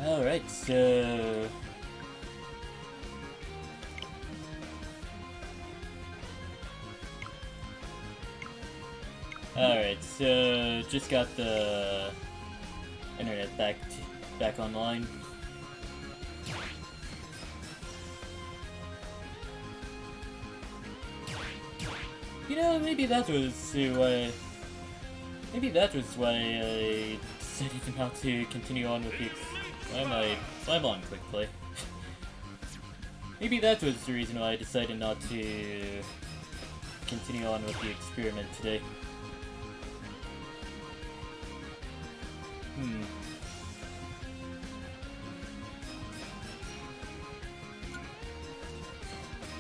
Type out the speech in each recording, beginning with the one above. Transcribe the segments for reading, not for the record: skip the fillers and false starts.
Alright, so... Alright, so just got the internet back online. You know, maybe that was why I decided not to continue on with the I'm on quick play. Maybe that was the reason why I decided not to continue on with the experiment today.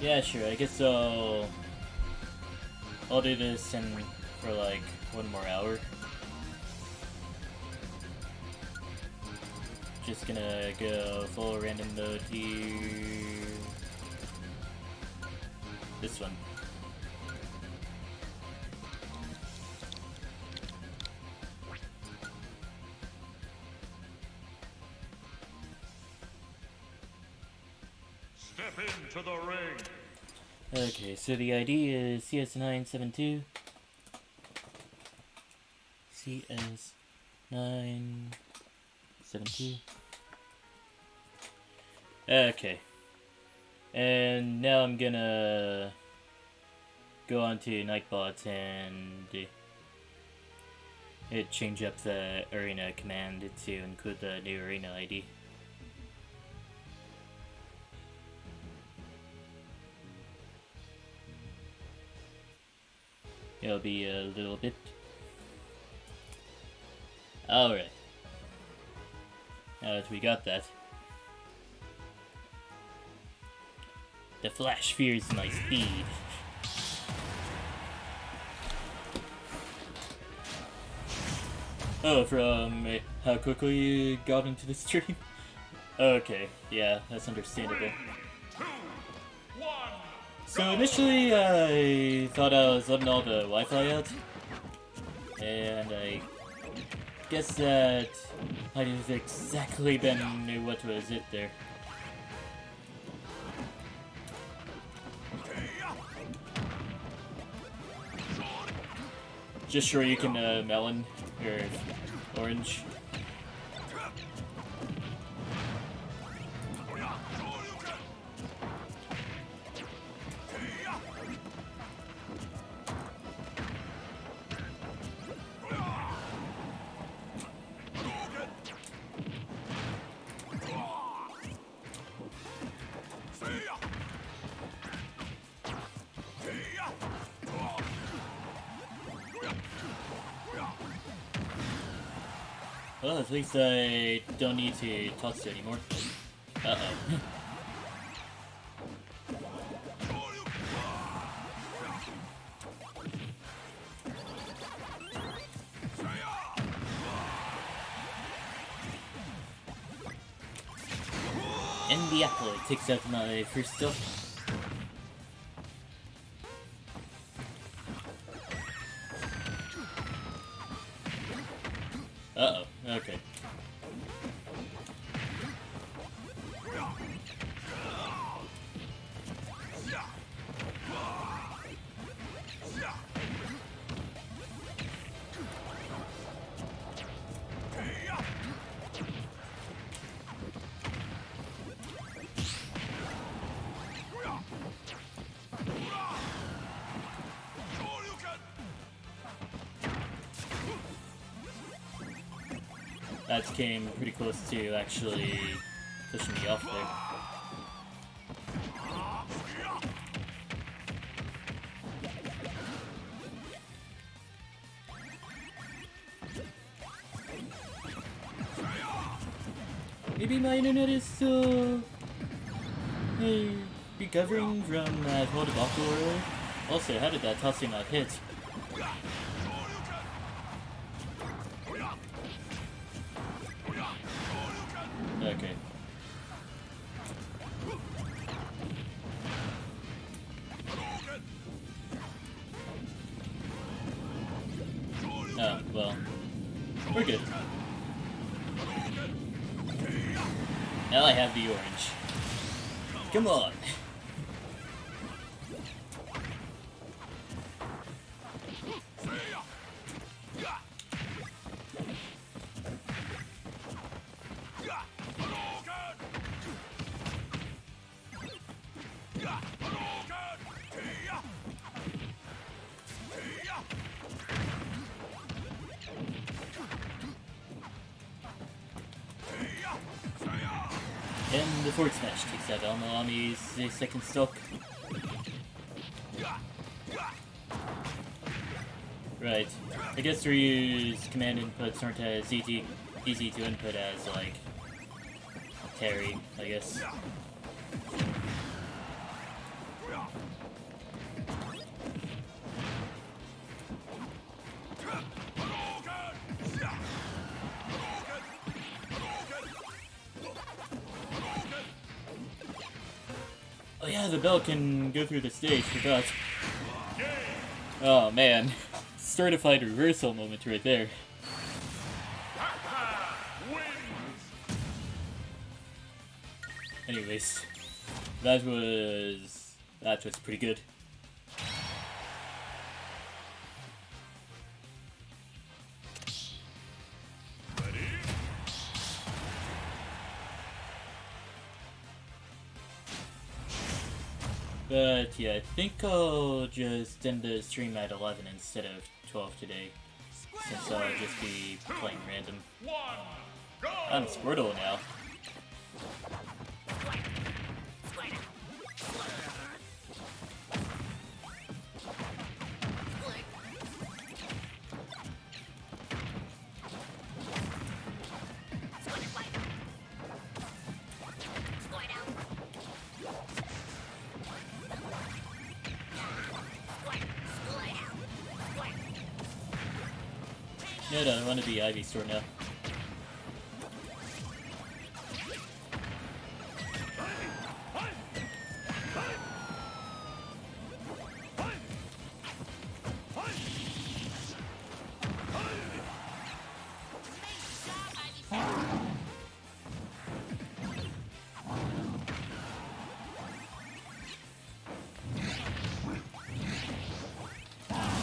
Yeah, sure, I guess I'll do this for like 1 more hour. Just gonna go full random mode here. This one. Step into the ring. Okay, so the ID is CS972. CS972. Okay. And now I'm gonna go on to Nightbot and change up the arena command to include the new arena ID. It'll be a little bit. Alright. Now that we got that. The Flash fears my speed. Oh, from how quickly you got into the stream? Okay, yeah, that's understandable. 3, 2, 1. So initially, I thought I was letting all the Wi-Fi out, and I guess that I didn't exactly been what was it there. Just sure you can melon or orange. Well, at least I don't need to toss it anymore. Uh-oh. And the apple takes out my first stuff. Uh-oh, okay. That came pretty close to actually pushing me off there. Maybe my internet is still recovering from that whole debacle earlier. Also, how did that tossing not hit? Okay. Oh, well. We're good. Now I have the orange. Come on! And the forward smash takes out Almalami's second stock. Right. I guess Ryu's command inputs aren't as easy to input as, like, Terry, I guess. Oh yeah, the bell can go through the stage, forgot. Oh man. Certified reversal moment right there. Anyways, that was pretty good. But yeah, I think I'll just end the stream at 11 instead of 12 today, since I'll just be playing random. I'm Squirtle now. No, I want to be Ivy Store now.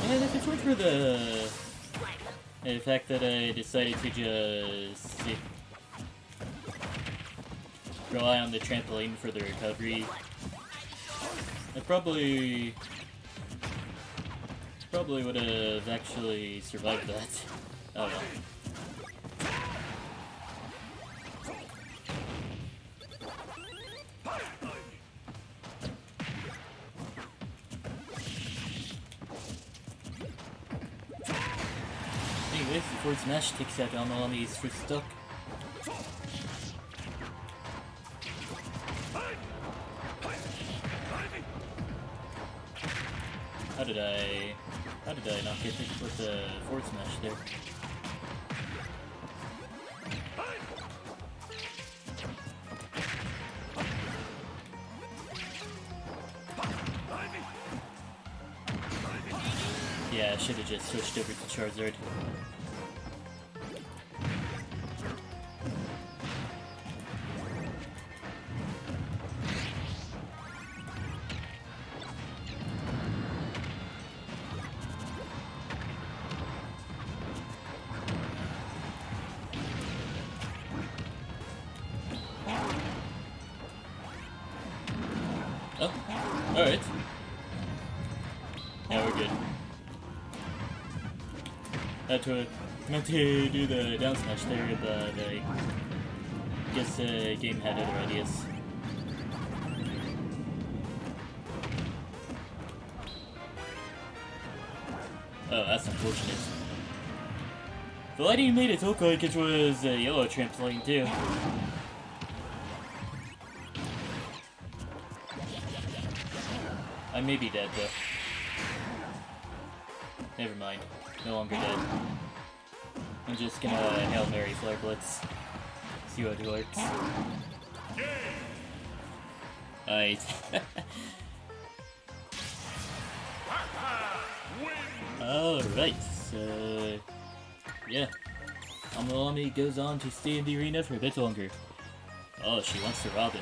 And if it weren't for the fact that I decided to just rely on the trampoline for the recovery, I probably would have actually survived that. Oh well. Anyways, the forward smash takes out Almalami's first stock. How did I not get hit with the forward smash there? Yeah, I should have just switched over to Charizard. Oh, alright. Now we're good. Meant to do the down smash there, but I guess the game had other ideas. Oh, that's unfortunate. The lighting made it look like it was a yellow trampoline too. I may be dead though. Never mind. No longer dead. I'm just gonna Hail Mary Flare Blitz. See what works. Alright. Alright, so yeah. Almalami goes on to stay in the arena for a bit longer. Oh, she wants to Robin.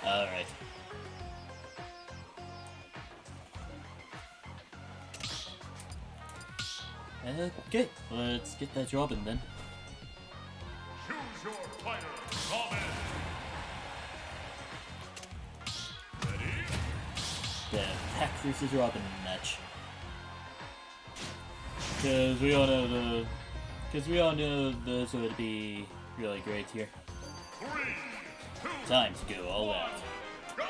Alright. Okay, let's get that Robin then. Choose your fighter, Robin. Ready? The Pack versus Robin match. Because we all know this would be really great here. 3, 2, Time to go all out. go!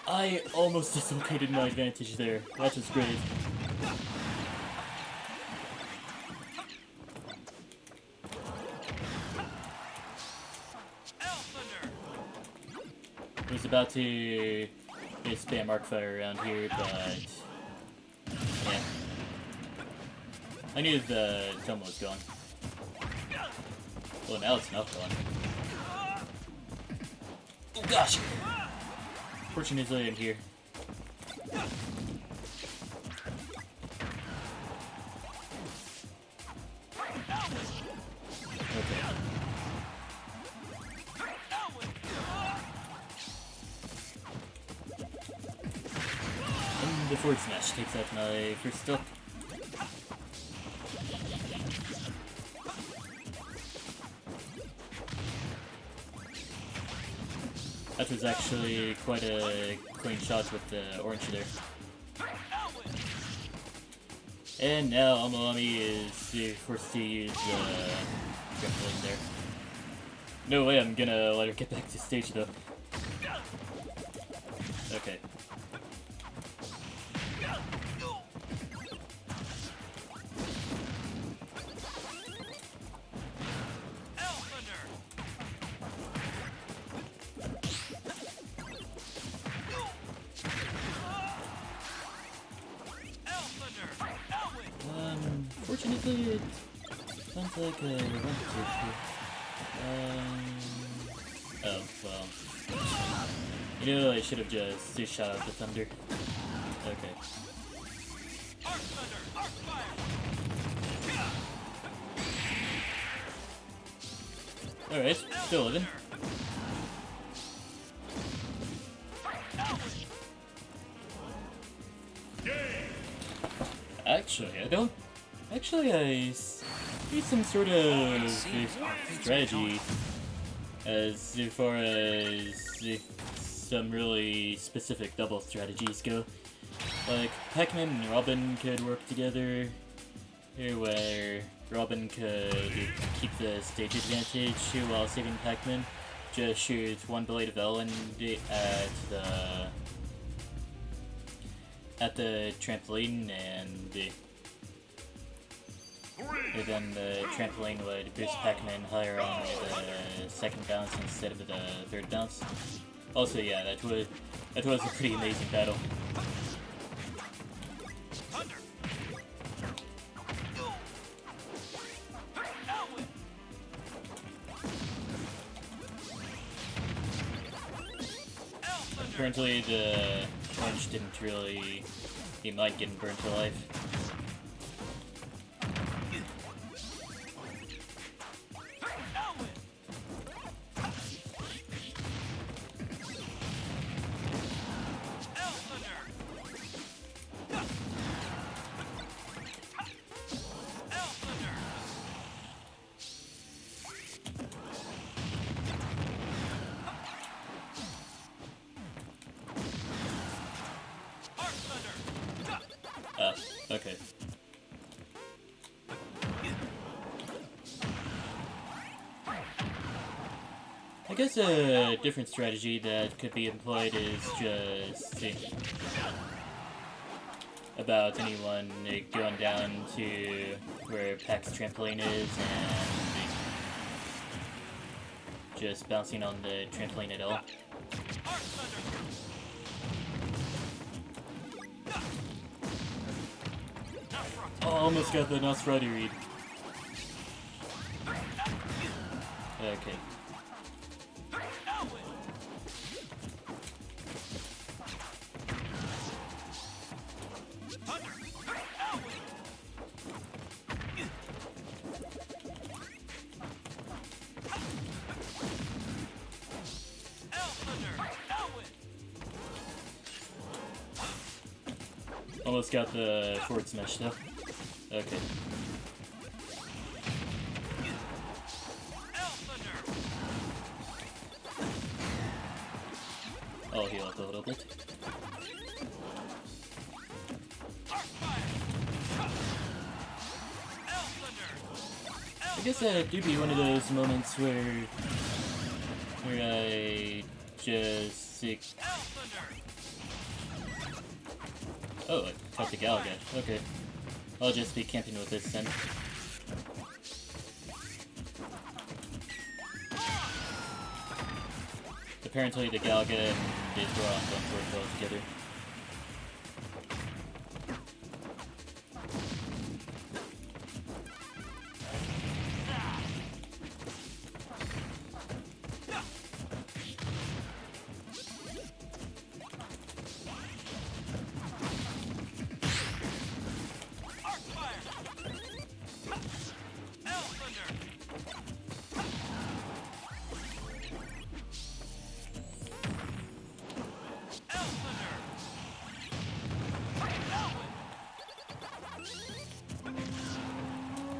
I almost dislocated my advantage there. That was great. I was about to spam Arcfire around here, but yeah. I knew the Tomo was gone. Well, now it's not gone. Oh gosh! Fortunately, I'm here. Okay. And the forward smash takes out my first stock. That was actually quite a clean shot with the orange there. And now Amami is forced to use trampoline there. No way I'm gonna let her get back to stage though. Okay. Fortunately, it sounds like a revenge issue. Oh, well. You know, I should have just shot out the thunder. Okay. Alright, still living. Actually, I see some sort of strategy as far as some really specific double strategies go. Like, Pac-Man and Robin could work together, where Robin could keep the stage advantage while saving Pac-Man. Just shoot one blade of L at the trampoline, and then the trampoline would boost Pac-Man higher on the second bounce instead of the third bounce. Also, yeah, that was a pretty amazing battle. Apparently, the orange didn't really. He might get burnt alive. Okay. I guess a different strategy that could be employed is just about anyone going down to where Pax trampoline is and just bouncing on the trampoline at all. Oh, almost got the Nosferatu read. Okay. Almost got the forward smash though. Okay. I'll heal up a little bit. I guess that do be one of those moments where I just seek. Oh, I caught the Galaga. Okay. I'll just be camping with this then. Apparently the Galaga and the Goron don't work well together.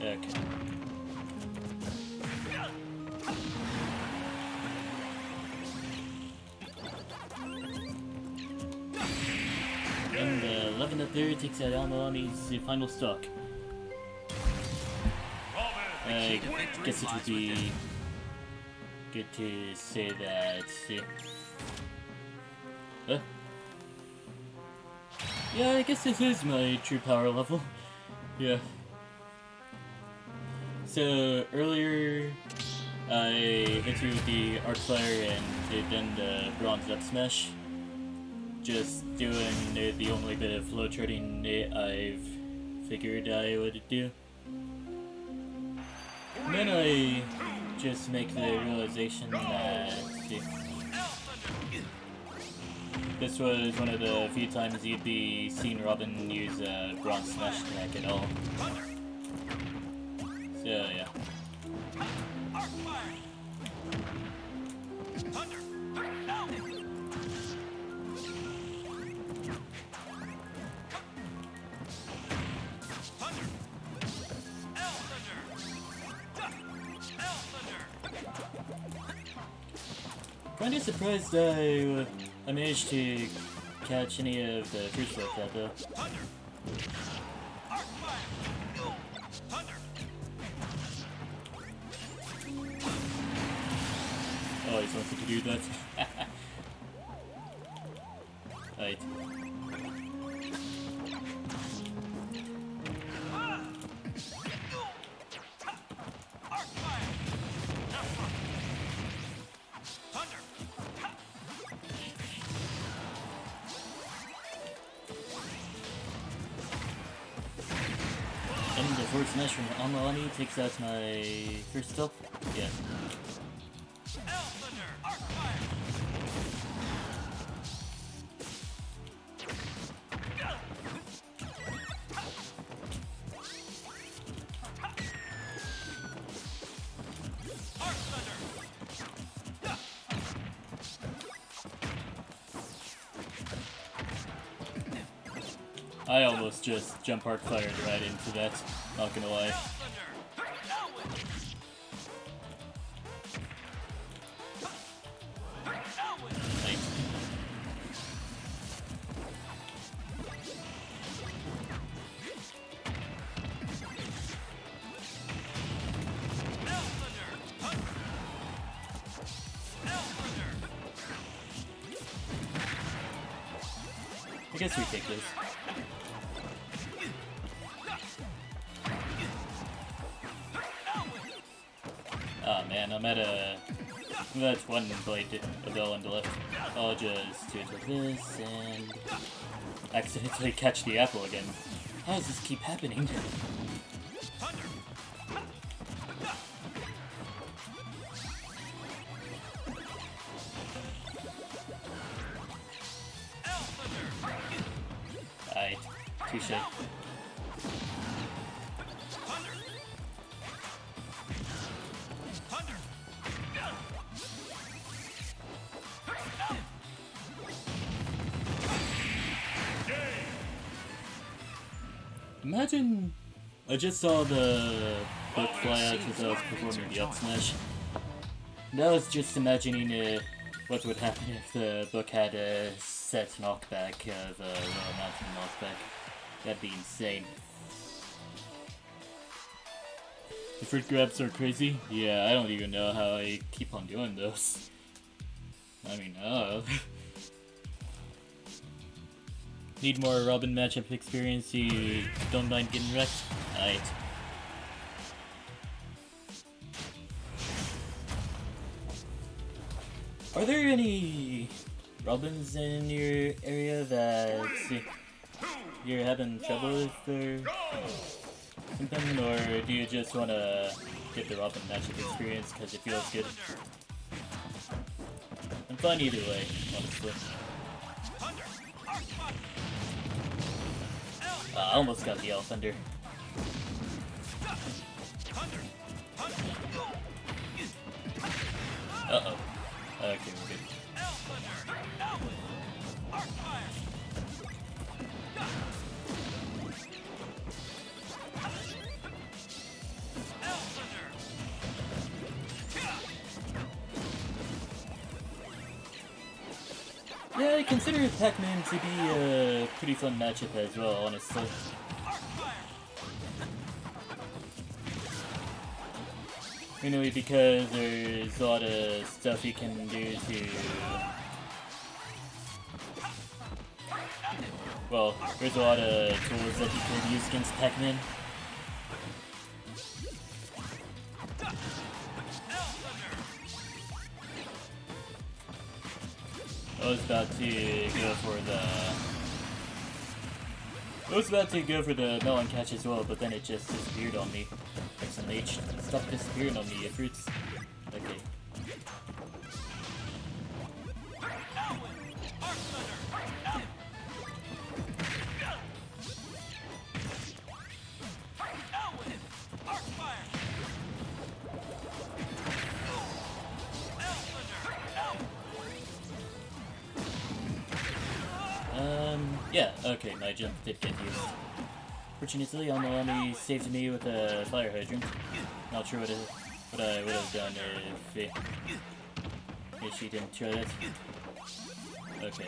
Okay. And 11 up there takes out Almalami's final stock. I guess it would be good to say that. Yeah, I guess this is my true power level. Yeah. So earlier, I hit you with the Arc Fire and then the Bronze Up Smash. Just doing the only bit of flow charting I've figured I would do. And then I just make the realization that this was one of the few times you'd be seeing Robin use a Bronze Smash attack at all. So, yeah. Kinda surprised I managed to catch any of the fruits like that though. Oh, he's wanted to do that. Right. And the forward smash from Amalani takes out my first stop. Yeah. I almost just jump arc fired right into that, not gonna lie. Nice. I guess we take this. Oh man, that's one blade of the one left. I'll just do it like this and accidentally catch the apple again. How does this keep happening? Alright, touche. Imagine I just saw the book fly out as I was performing the up smash. And I was just imagining what would happen if the book had a set knockback of a lower mountain knockback. That'd be insane. The fruit grabs are crazy? Yeah, I don't even know how I keep on doing those. I mean, need more Robin matchup experience, you don't mind getting wrecked? Alright. Are there any Robins in your area that you're having trouble with or something? Or do you just want to get the Robin matchup experience because it feels good? I'm fine either way, honestly. I almost got the Elf Thunder. Uh-oh. Okay, we're good. Yeah, I consider Pac-Man to be a pretty fun matchup as well, honestly. Mainly because there's a lot of stuff you can do to... Well, there's a lot of tools that you can use against Pac-Man. I was about to go for the melon catch as well, but then it just disappeared on me. XMH, stop disappearing on me, you fruits. Okay. Yeah, okay, my jump did get used. Fortunately, Almalami saved me with a fire hydrant. Not sure what I would have done if she didn't try that. Okay.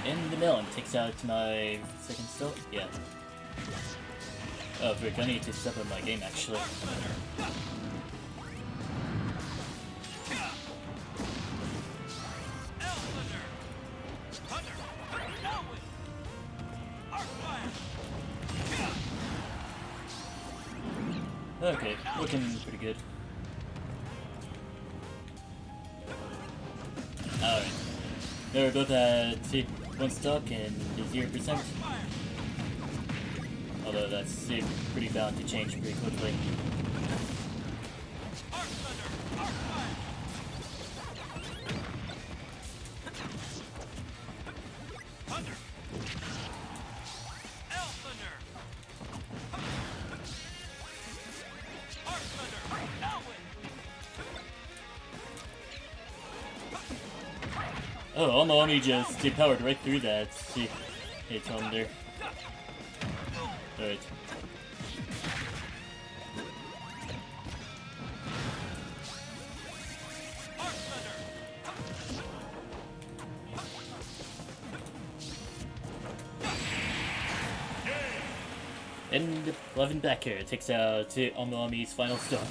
And the melon takes out my second stealth? Yeah. Oh, frick, I need to step up my game, actually. Okay, looking pretty good. Alright. They were both at one stock and 0%. Although that's pretty bound to change pretty quickly. Oh, Almalami just powered right through that. See, it's on there. Alright. And 11 back here takes out Almalami's final stock.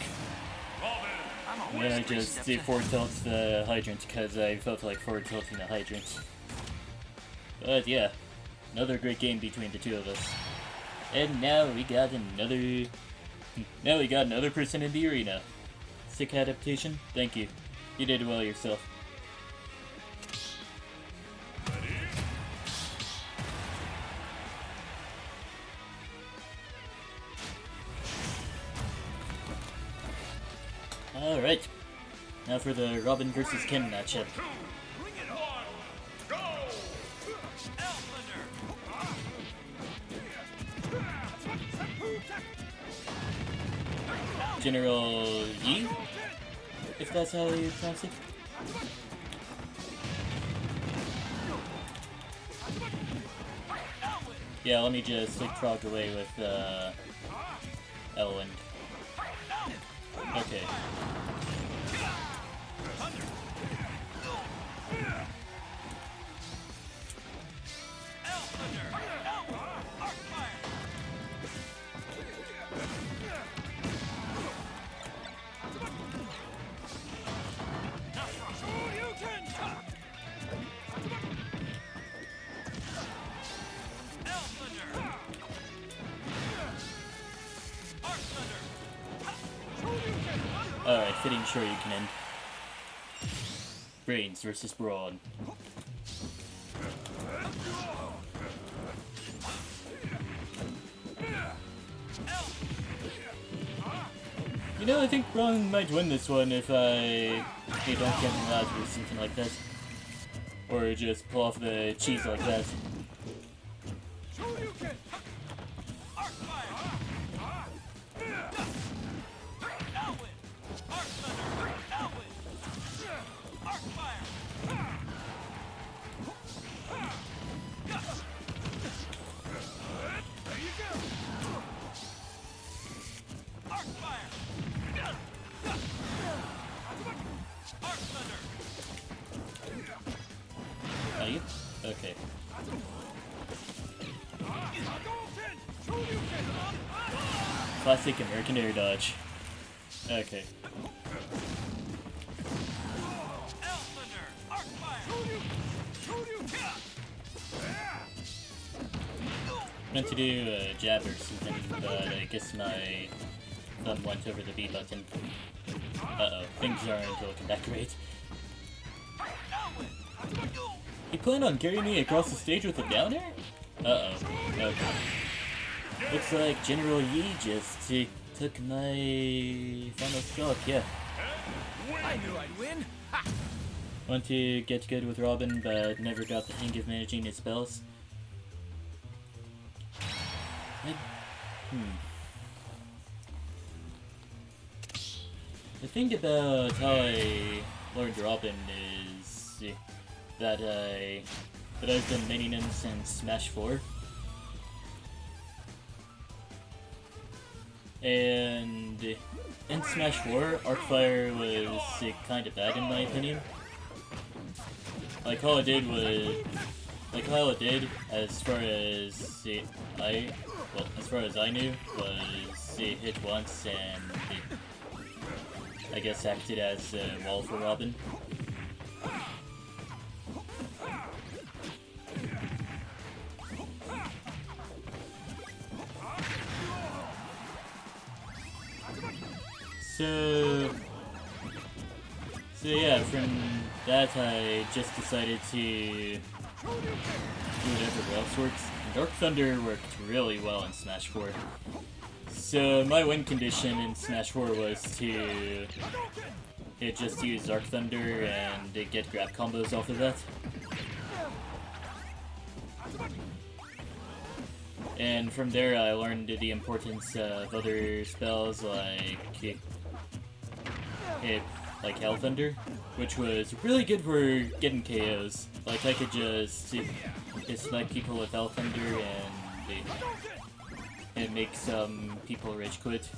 And then I just forward tilt the hydrant because I felt like forward tilting the hydrant. But yeah, another great game between the two of us. And now we got another Now we got another person in the arena. Sick adaptation? Thank you. You did well yourself. Alright. Now for the Robin versus Ken matchup. Bring it on! Go! General Yi? If that's how you pronounce it. Yeah, let me just leapfrog away with Elwind. Okay. Alright, fitting Shoryuken. Brains versus Brawn. You know, I think Braun might win this one if they don't get him out or something like that. Or just pull off the cheese like that. Are you? Okay. Classic American air dodge. Okay. Meant to do a jab or something, but I guess my thumb went over the B button. Uh-oh, things aren't looking that great. You plan on carrying me across the stage with a down air? Uh-oh. Okay. Looks like General Yi just took my final shot, yeah. I knew I'd win! Ha! Want to get good with Robin, but never got the hang of managing his spells. The thing about how I learned Robin is that I've been maining him since Smash 4. And in Smash 4, Arcfire was kinda bad in my opinion. Like all it did, as far as I knew, was it hit once and I guess acted as a wall for Robin. So yeah, from that I just decided to do whatever else works. Dark Thunder worked really well in Smash 4. So my win condition in Smash 4 was to just use Dark Thunder and get grab combos off of that. And from there I learned the importance of other spells like Hell Thunder, which was really good for getting KOs. Like I could just smack people with Hell Thunder and make some people rage quit.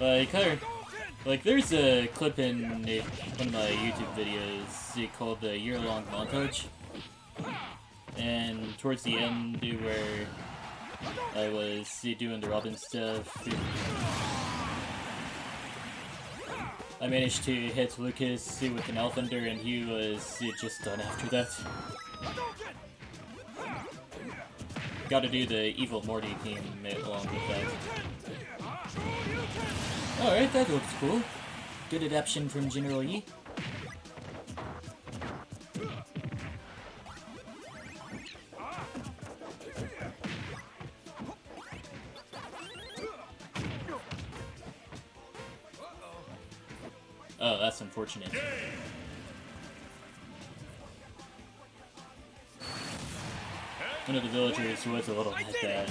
Like there's a clip in one of my YouTube videos called the year-long montage, and towards the end where I was doing the Robin stuff, I managed to hit Lucas with an Elfender and he was just done after that. Gotta do the Evil Morty theme along with that. Alright, that looks cool. Good adaptation from General Yi. Oh, that's unfortunate. One of the villagers was a little bit bad.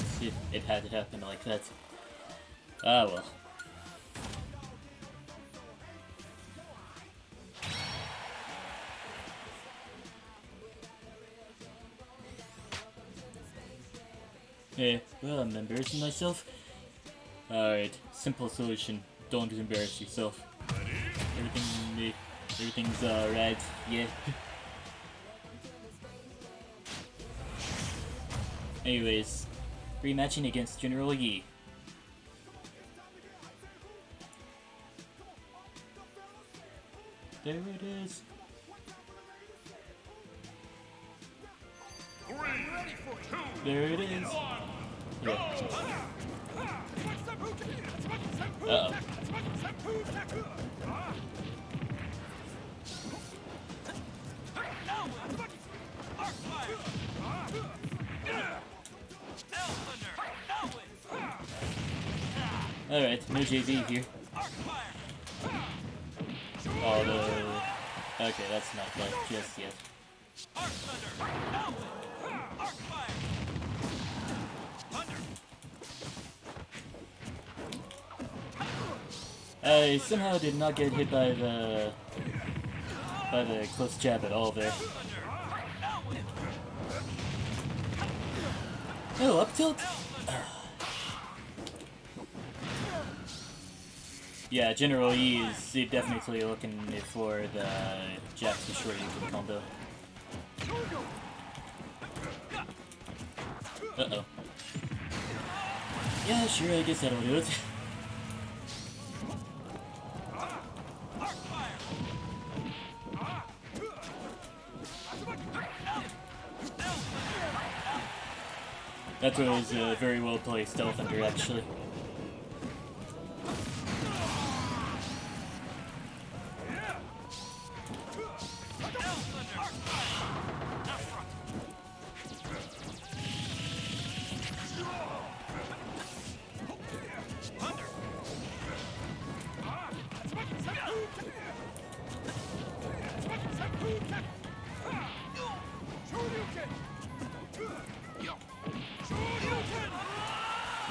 It had to happen like that. Ah, well. Yeah, well, I'm embarrassing myself. Alright, simple solution. Don't embarrass yourself. Everything's alright, yeah. Anyways, rematching against General Yi. There it is. There it is. Yeah. Uh-oh. Alright, no JV here. Although... Okay, that's not like just yet. I somehow did not get hit by the close jab at all there. Oh, up tilt? Yeah, General Yi is definitely looking for the jab to short you combo. Uh-oh. Yeah, sure, I guess that'll do it. That was very well played Stealth Thunder, actually.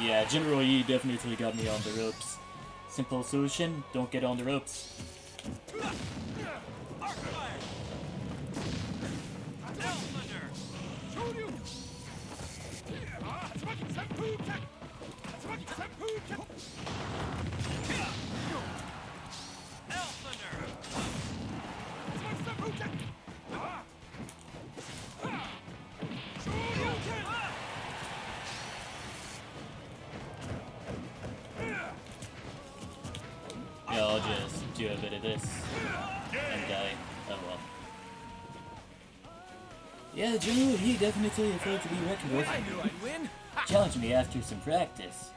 Yeah, General Yi definitely got me on the ropes. Simple solution, don't get on the ropes. Yeah, I'll just do a bit of this and die. Oh well. Yeah, General Yi definitely a foe to be reckoned with. I knew I'd win. Challenge me after some practice.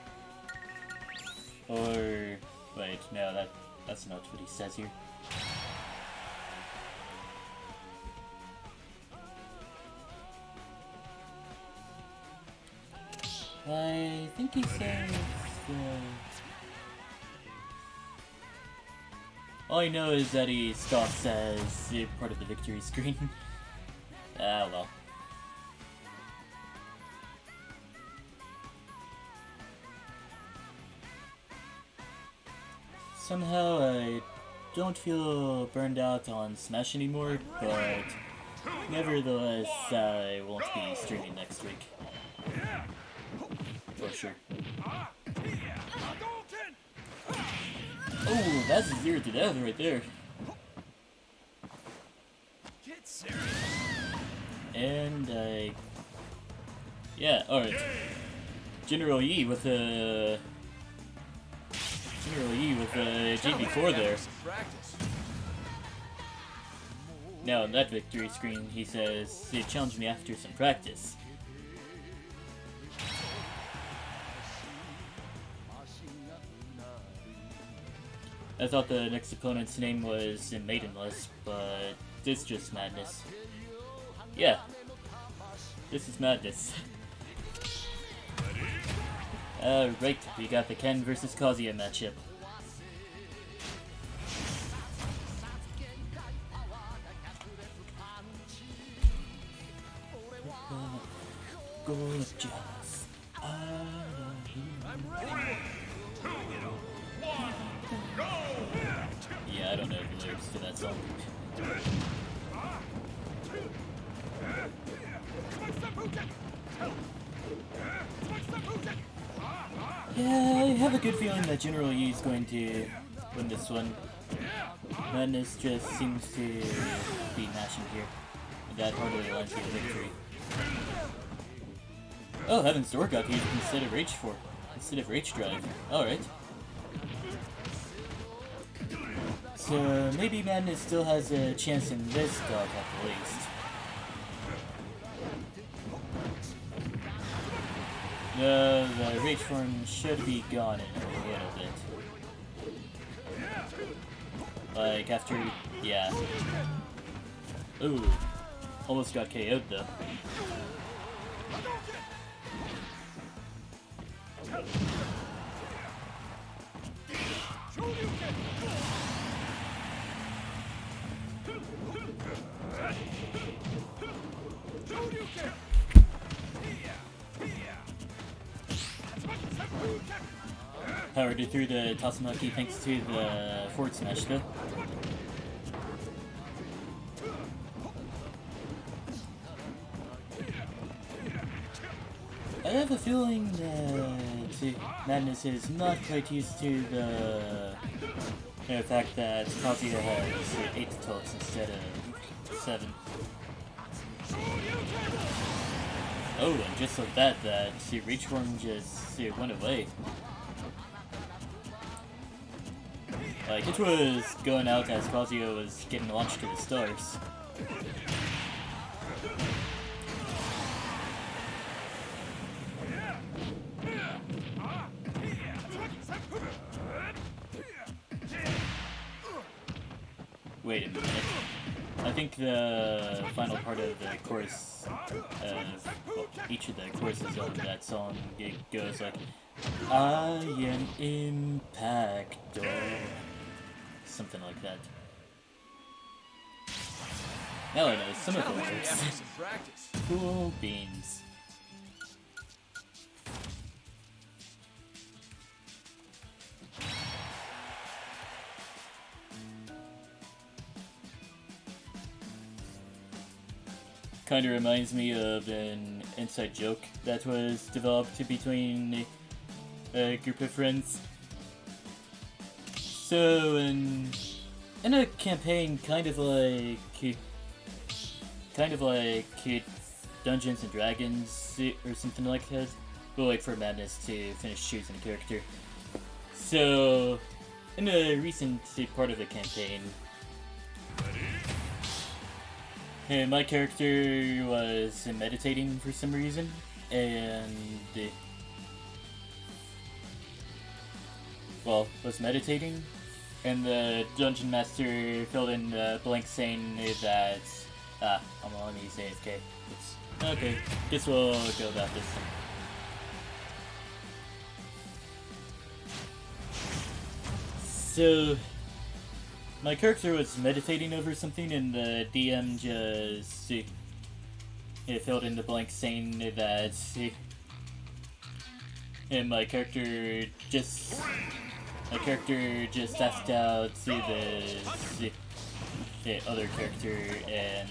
Or wait, no, that's not what he says here. I think he says. All I know is that he stops as part of the victory screen. Ah, well. Somehow I don't feel burned out on Smash anymore, but nevertheless I won't be streaming next week. For sure. Oh, that's a 0 to death right there. Get serious. And yeah, alright. General Yi with a GB4 there. Now in that victory screen he says, "He challenged me after some practice." I thought the next opponent's name was Maidenless, but it's just Madness. Yeah, this is Madness. Right, we got the Ken versus Kazuya matchup. Gorgeous. Yeah, I don't know the lyrics to that song. Yeah, I have a good feeling that General Yi is going to win this one. Madness just seems to be mashing here. And that hardly lends you a victory. Oh, heavens, door got used instead of Rage Drive. Alright. So maybe Madness still has a chance in this dog at the least. The Rage form should be gone in a little bit. Like after, yeah. Ooh, almost got KO'd though. Powered through the Tatsumaki thanks to the forward smash though. I have a feeling that Madness is not quite used to the fact that Kazuya has 8 tilts instead of 7. Oh, and just like that, Reach Form just went away. Like, it was going out as Kazuya was getting launched to the stars. Wait a minute. I think the final part of the chorus, well, each of the choruses of that song, it goes like, I am Impactor. Something like that. Now I know some of the lyrics. Cool beans. Kinda reminds me of an inside joke that was developed between a group of friends. So, in a campaign kind of like Dungeons and Dragons or something like that, we'll wait for Madness to finish choosing a character. So, in a recent part of the campaign, my character was meditating for some reason, and was meditating, and the Dungeon Master filled in the blank saying that, I'm on these AFK. Okay, guess we'll go about this then. So, my character was meditating over something, and the DM just filled in the blank saying that and my character just asked out the other character, and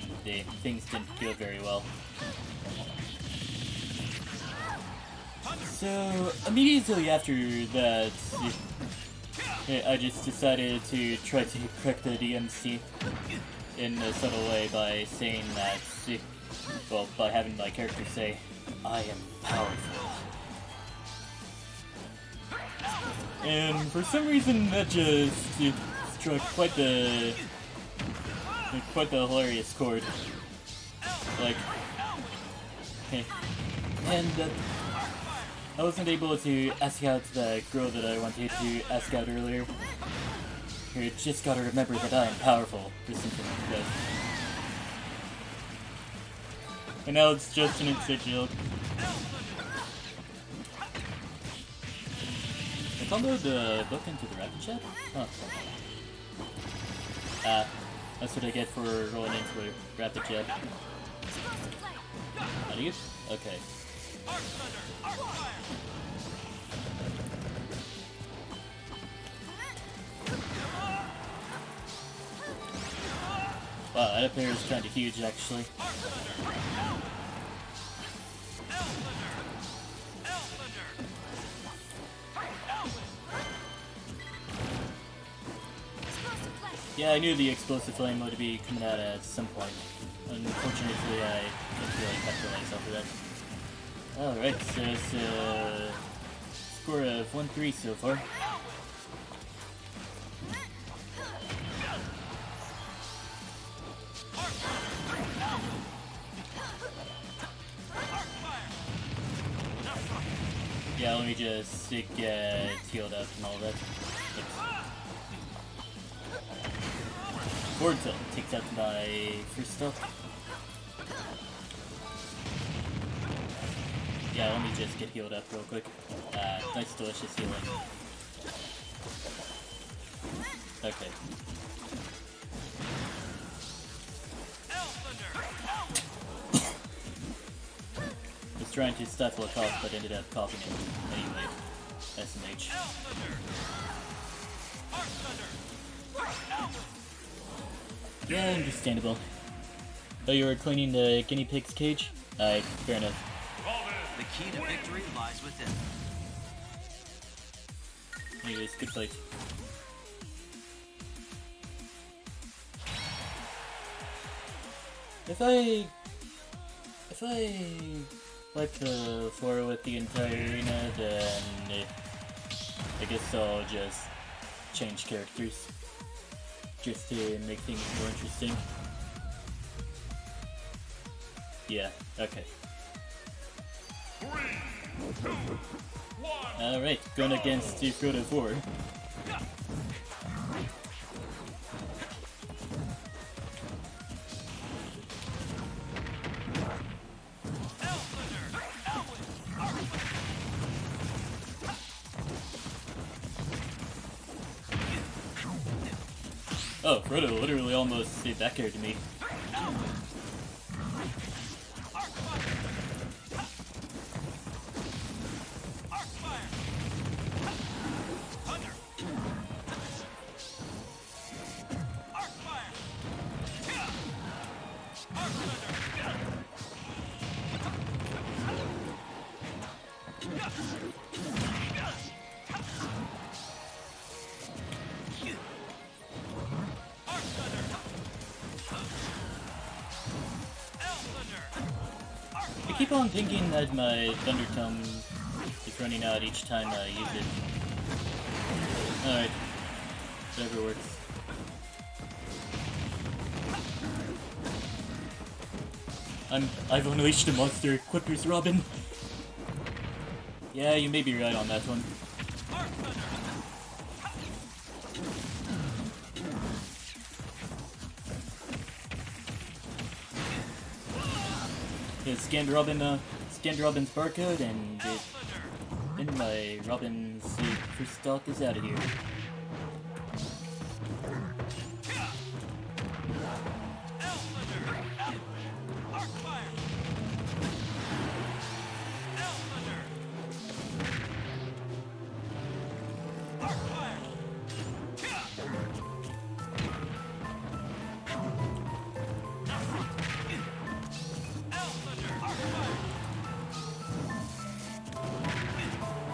things didn't go very well. So immediately after that, I just decided to try to correct the DMC in a subtle way by saying that, by having my character say, I am powerful. And for some reason that just struck quite the hilarious chord. Like, and I wasn't able to ask out the girl that I wanted to ask out earlier. You just gotta remember that I am powerful, or something like that. And now it's just an inside joke. I comboed the book into the rapid chat? Huh. Ah, that's what I get for rolling into a rapid jet. How do you? Okay. Wow, that player is kinda huge, actually. Yeah, I knew the explosive flame would be coming out at some point. Unfortunately, I didn't really capitalize off of that. Alright, so it's a score of 1-3 so far. Yeah, let me just get healed up and all that. Forward tilt takes out my first stuff. Yeah, let me just get healed up real quick. Nice delicious healing. Okay. Was trying to stifle a cough, but ended up coughing it anyway. SMH. Yeah, understandable. Oh, you were cleaning the guinea pig's cage? Alright, fair enough. The key to victory lies within. Anyways, good fight. If I wipe the floor with the entire arena, then I guess I'll just change characters. Just to make things more interesting. Yeah, okay. 3, 2, 1. Alright, going against the Frodo 4. Oh, Frodo literally almost stayed back here to me. I keep on thinking that my Thunder Tome is running out each time I use it. Alright. Whatever works. I've unleashed a monster. Quippers, Robin. Yeah, you may be right on that one. Yeah, scanned Robin's barcode, and my Robin's first stock is out of here.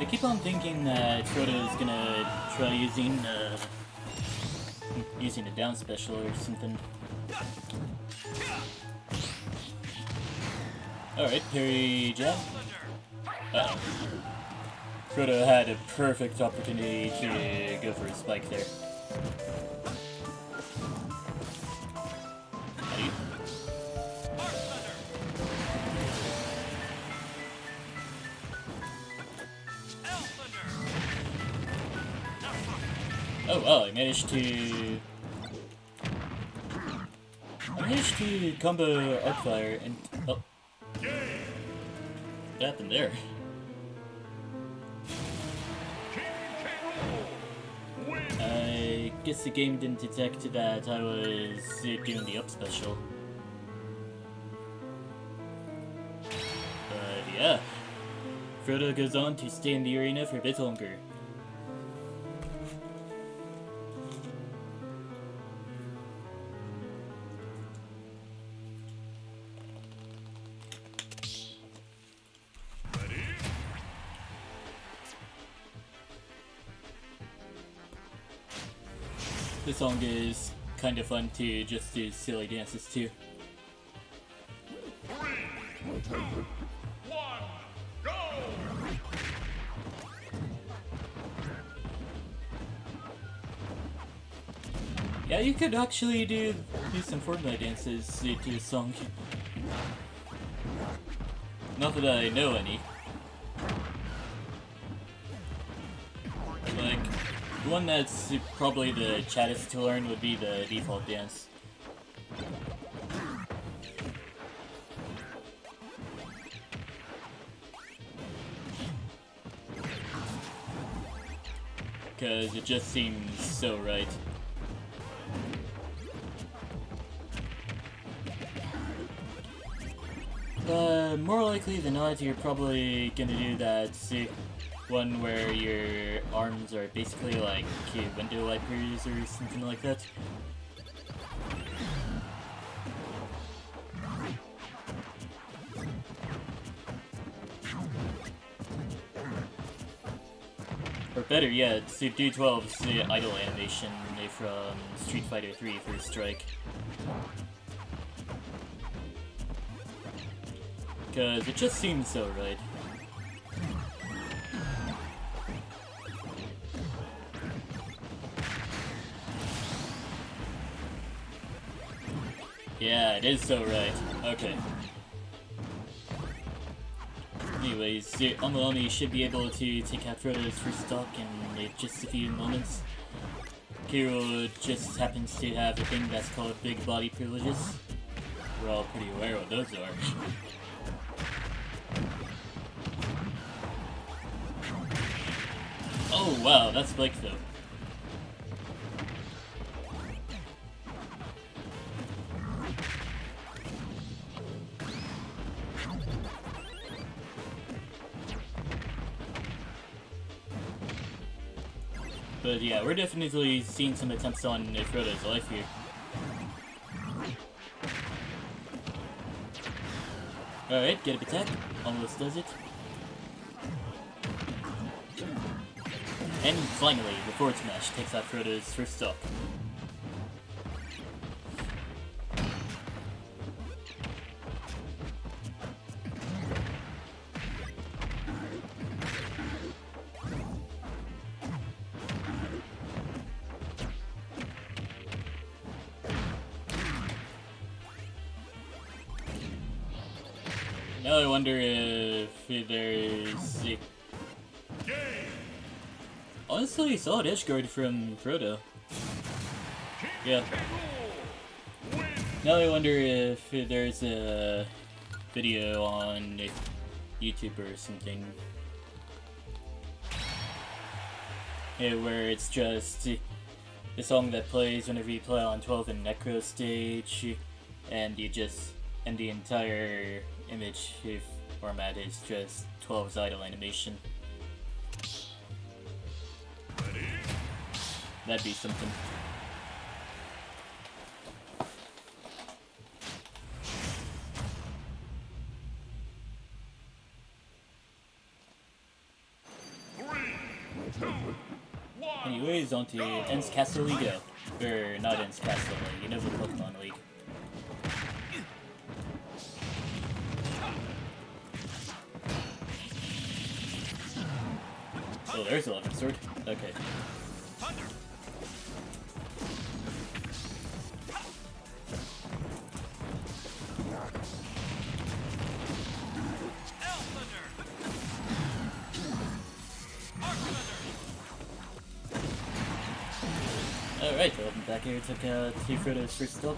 I keep on thinking that Frodo is gonna try using a down special or something. Alright, parry jab. Uh-oh. Frodo had a perfect opportunity to go for a spike there. Oh wow, I managed to combo Arcfire and oh, what happened there? I guess the game didn't detect that I was doing the up special. But yeah, Frodo goes on to stay in the arena for a bit longer. This song is kind of fun to just do silly dances to. 3, 2, 1, go! Yeah, you could actually do some Fortnite dances to this song. Not that I know any. Like, the one that's probably the chattest to learn would be the default dance. Because it just seems so right. More likely than not, you're probably gonna do that one where your arms are basically like window wipers or something like that. Or better yet, do 12's idle animation from Street Fighter 3 First Strike. Because it just seems so right. Yeah, it is so right. Okay. Anyways, Amalani should be able to take out Frodo's first stock in just a few moments. Kiro just happens to have a thing that's called big body privileges. We're all pretty aware what those are. Oh wow, that's Blake though. But yeah, we're definitely seeing some attempts on Frodo's life here. Alright, get a attack. Almost does it. And finally, the forward smash takes out Frodo's first stock. Now I wonder if there's... Honestly, solid edge guard from Frodo. Yeah. Now I wonder if there's a video on YouTube or something. Yeah, where it's just the song that plays whenever you play on 12 in Necro stage, and and the entire image format is just 12's idle animation. That'd be something. Anyways, on to Ents Castle we go. Or not Ents Castle, you know the Pokemon League. Oh, there's a Electric Sword. Okay. Alright, welcome back here. Took two Frodo's first stock.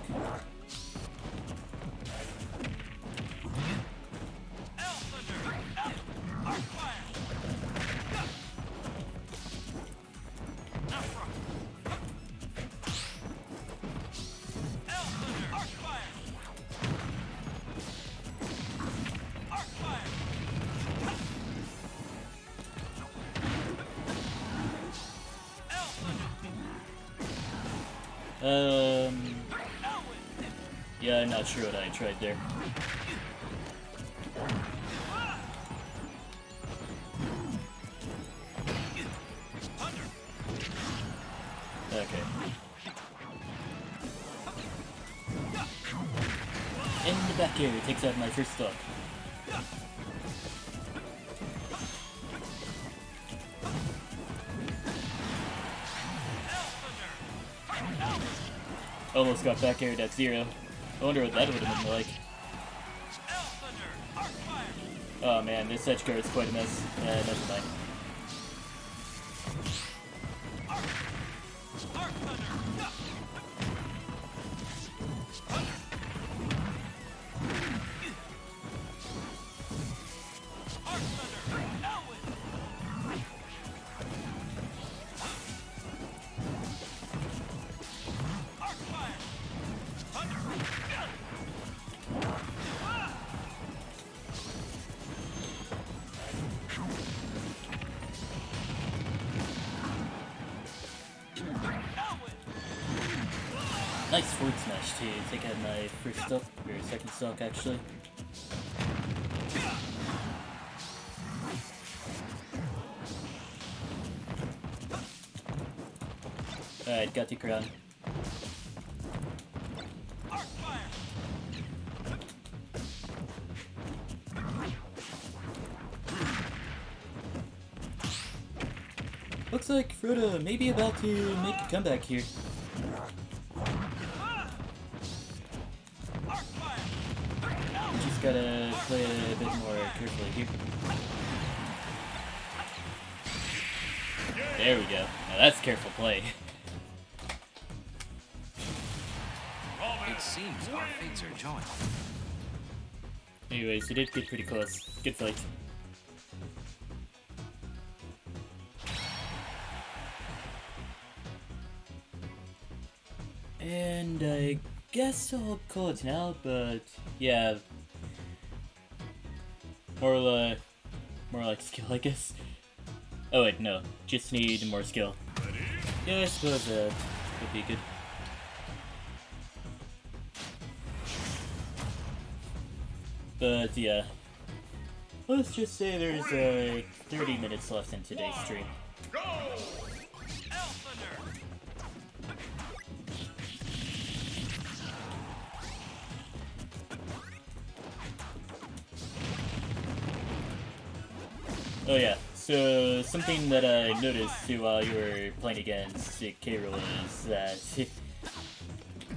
Yeah, I'm not sure what I tried there. Okay. In the back here, it takes out my first stock. Almost got back aired at 0. I wonder what that would have been like. Oh man, this edge guard is quite a mess. Never mind. Nice forward smash to take out my first stock, or second stock actually. Alright, got the crown. Looks like Frodo may be about to make a comeback here. Just gotta play a bit more carefully here. There we go. Now that's careful play. It seems our fates are joined. Anyways, it did get pretty close. Good fight. And I guess I'll call it now, but yeah. More like skill, I guess. Oh wait, no. Just need more skill. Yeah, I suppose that would be good. But yeah. Let's just say there's 30 minutes left in today's stream. Go! Oh yeah, so something that I noticed too while you were playing against K-Rool is that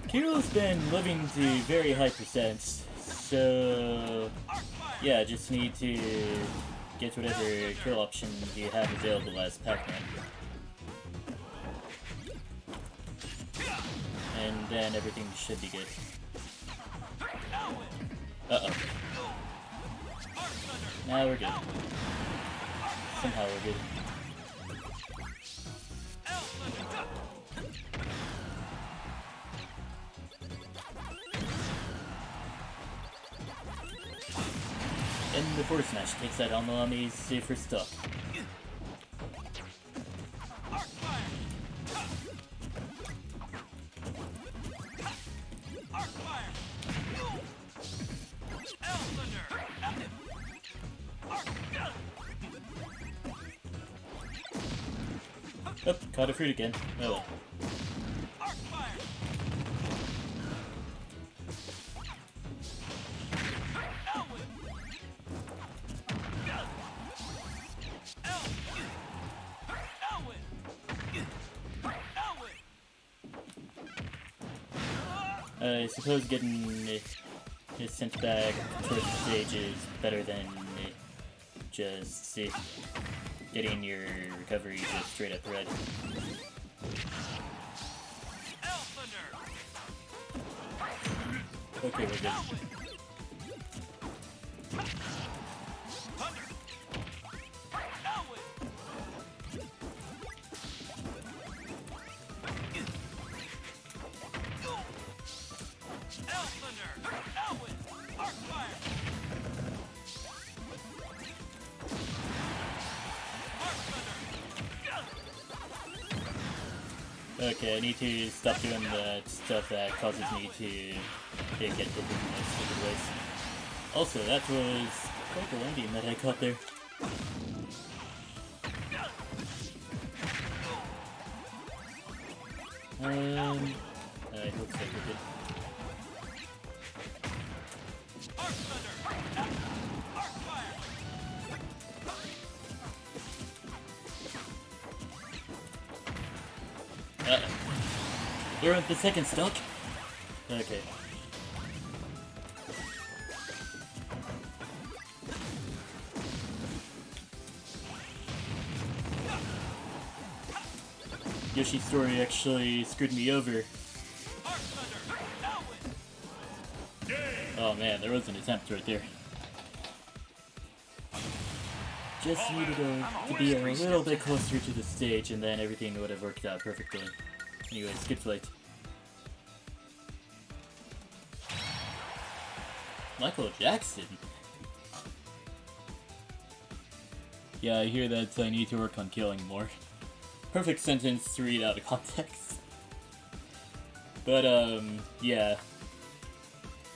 K-Rool's been living to very high percents, so yeah, just need to get whatever kill option you have available as Pac-Man. And then everything should be good. Uh-oh. Now we're good. Somehow we're good. And the forward smash takes out Almalami's safer stock. Oh, caught a fruit again. Oh well. I suppose getting it sent back towards the stage is better than just getting your recovery just straight up red. Okay, we're good. Okay, I need to stop doing the stuff that causes me to get hit in those stupid ways. Also, that was quite the landing that I caught there. I hope so, we're good. They're at the second stock? Okay. Yoshi's story actually screwed me over. Oh man, there was an attempt right there. Just needed to be a little bit closer to the stage and then everything would have worked out perfectly. Anyways, good flight. Michael Jackson? Yeah, I hear that I need to work on killing more. Perfect sentence to read out of context. But, yeah.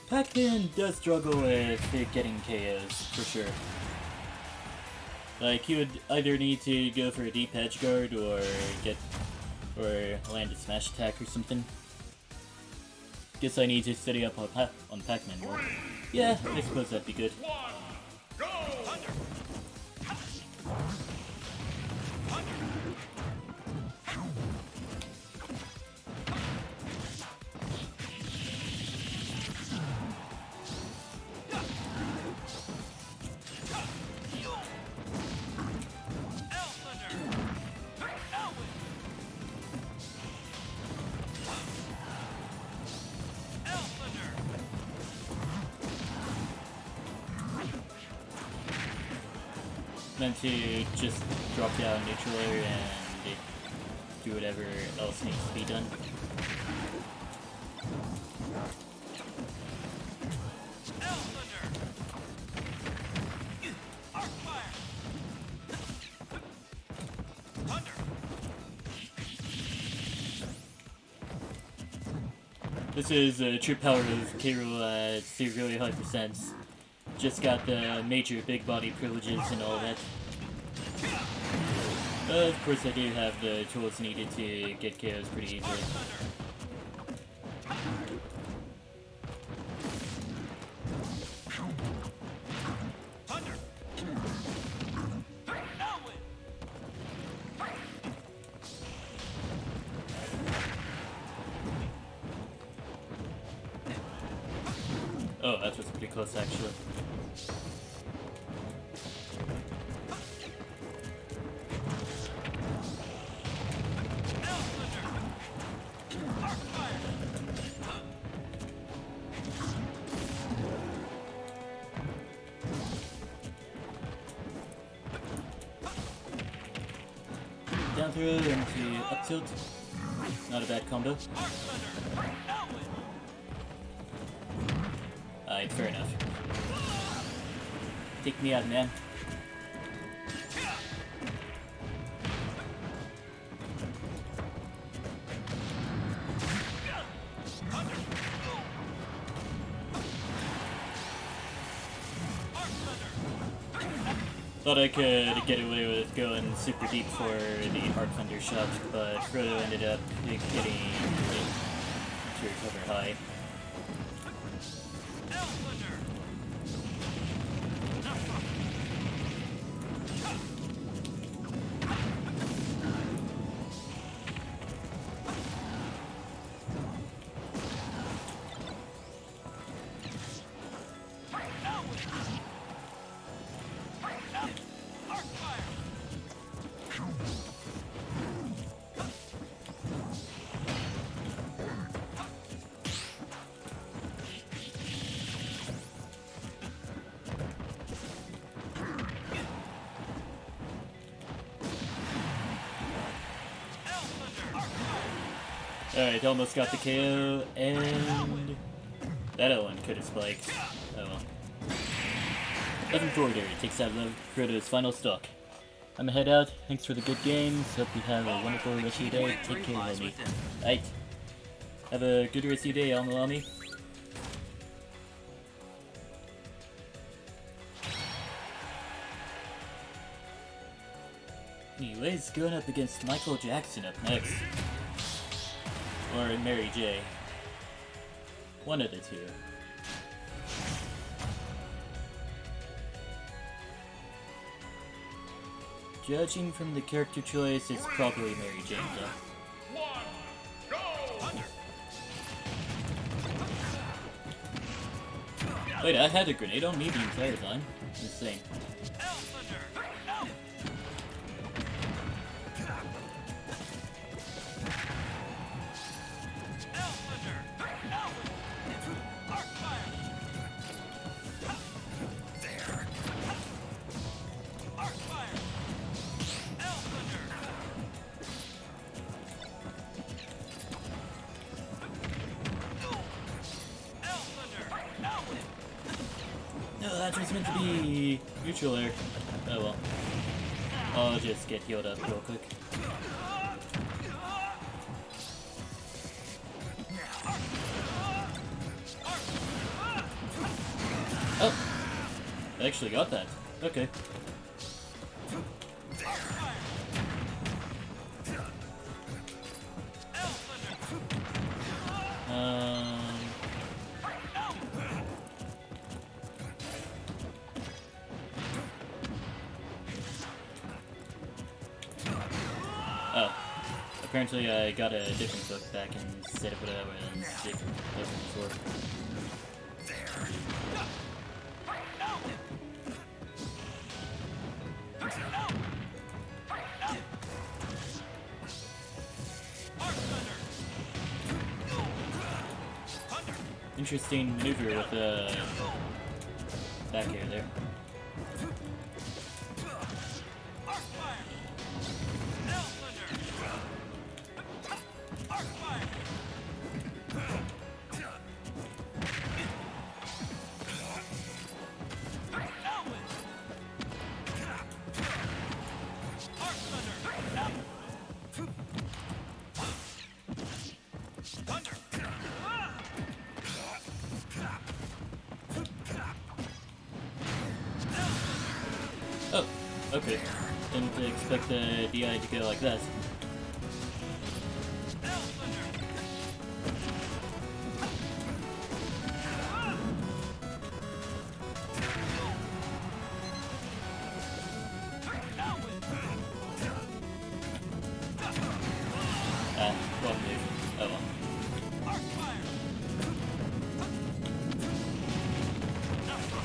Pac-Man does struggle with getting KOs, for sure. Like, he would either need to go for a deep edge guard or land a smash attack or something. Guess I need to study up on Pac-Man more. Yeah, I suppose that'd be good. Meant to just drop down neutraler and do whatever else needs to be done. This is a true power of K. Rool at severely high percents. Just got the major big body privileges and all that. Of course I do have the tools needed to get KOs pretty easily. Oh, that was pretty close actually. Down throw into up tilt. Not a bad combo. Alright, fair enough. Take me out, man. Thought I could get away with going super deep for the Arc Thunder shot, but Frodo ended up getting to recover high. Alright, almost got the KO, and that one could have spiked. Oh well. Evan Forder takes out Frodo's final stock. I'm gonna head out. Thanks for the good games. Hope you have a wonderful rest of your day. Take care, homie. Right. Have a good rest of your day, Almalami. Anyways, going up against Michael Jackson up next. Or Mary J. One of the two. Judging from the character choice, it's probably Mary Jane, though. Wait, I had a grenade on me the entire time? Insane. No, that was meant to be neutral air. Oh well. I'll just get healed up real quick. Oh! I actually got that. Okay. Oh. Apparently I got a different book back instead of what I was looking for. Interesting maneuver with the back air there. Oh, okay. Didn't expect the DI to go like that. Ah, wrong move. Oh well.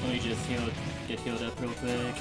Let me just get healed up real quick.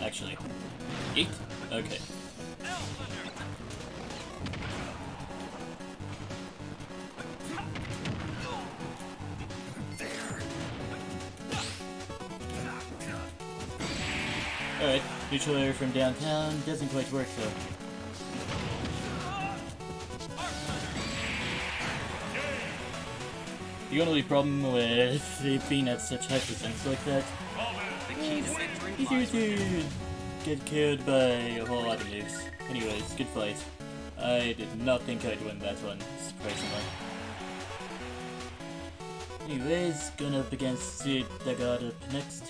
Actually, 8? Okay. Alright, neutral air from downtown doesn't quite work though. The only problem with it being at such high percents like that, easier to get killed by a whole lot of nukes. Anyways, good fight. I did not think I'd win that one, surprisingly. Anyways, going up against Sid that got up next.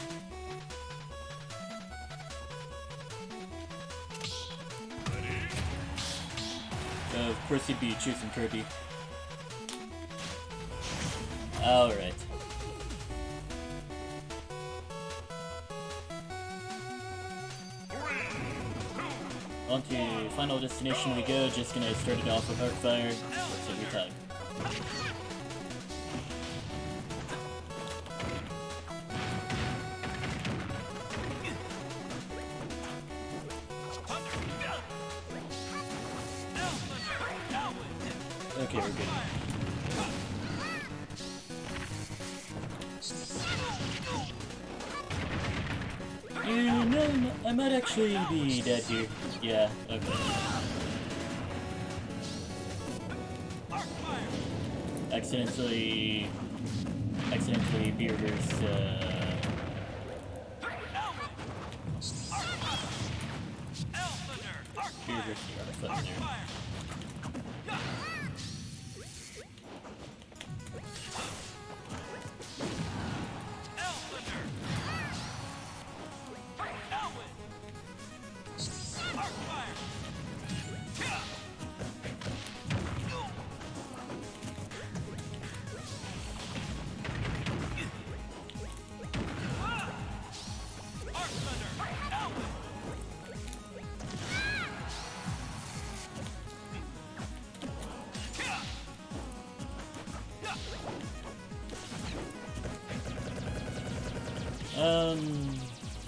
Of course he'd be choosing Kirby. Alright. On to Final Destination we go, just gonna start it off with Arcfire, works every time. Okay, we're good. You know, I might actually be dead here. Yeah, okay. Accidentally be reversed, be reversed the Thunder.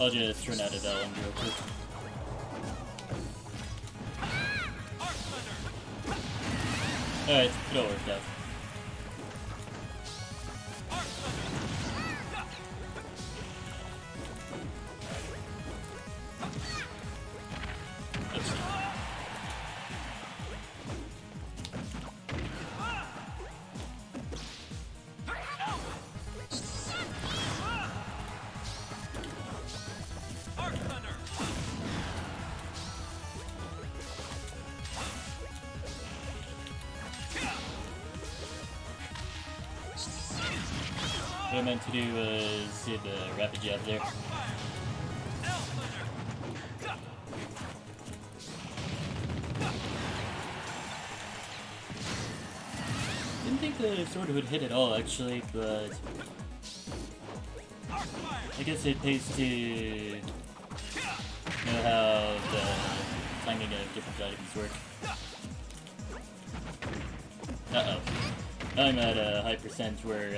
I'll just run out of that one real quick. Alright, it all worked out. What I meant to do was hit a rapid jab there. Didn't think the sword would hit at all, actually, but I guess it pays to know how the timing of different items work. Uh-oh. Now I'm at a high percent where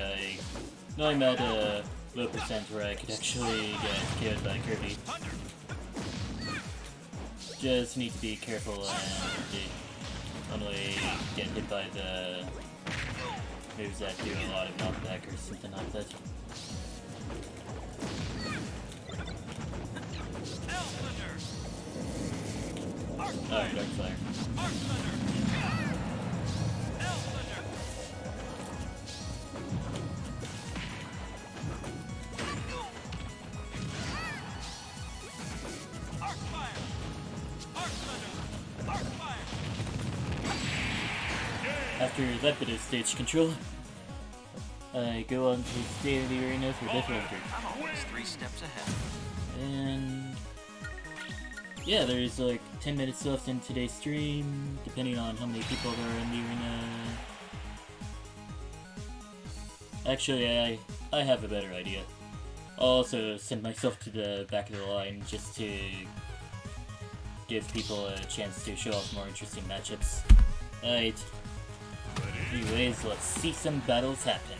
now I'm at a low percent where I could actually get KO'd by Kirby. Just need to be careful and only get hit by the moves that do a lot of knockback or something like that. Alright, Darkfire. After that bit of stage control, I go on to State of the Arena for difficulty. I'm always 3 steps ahead. And yeah, there's like 10 minutes left in today's stream, depending on how many people there are in the arena. Actually, I have a better idea. I'll also send myself to the back of the line just to give people a chance to show off more interesting matchups. Alright. Anyways, let's see some battles happen.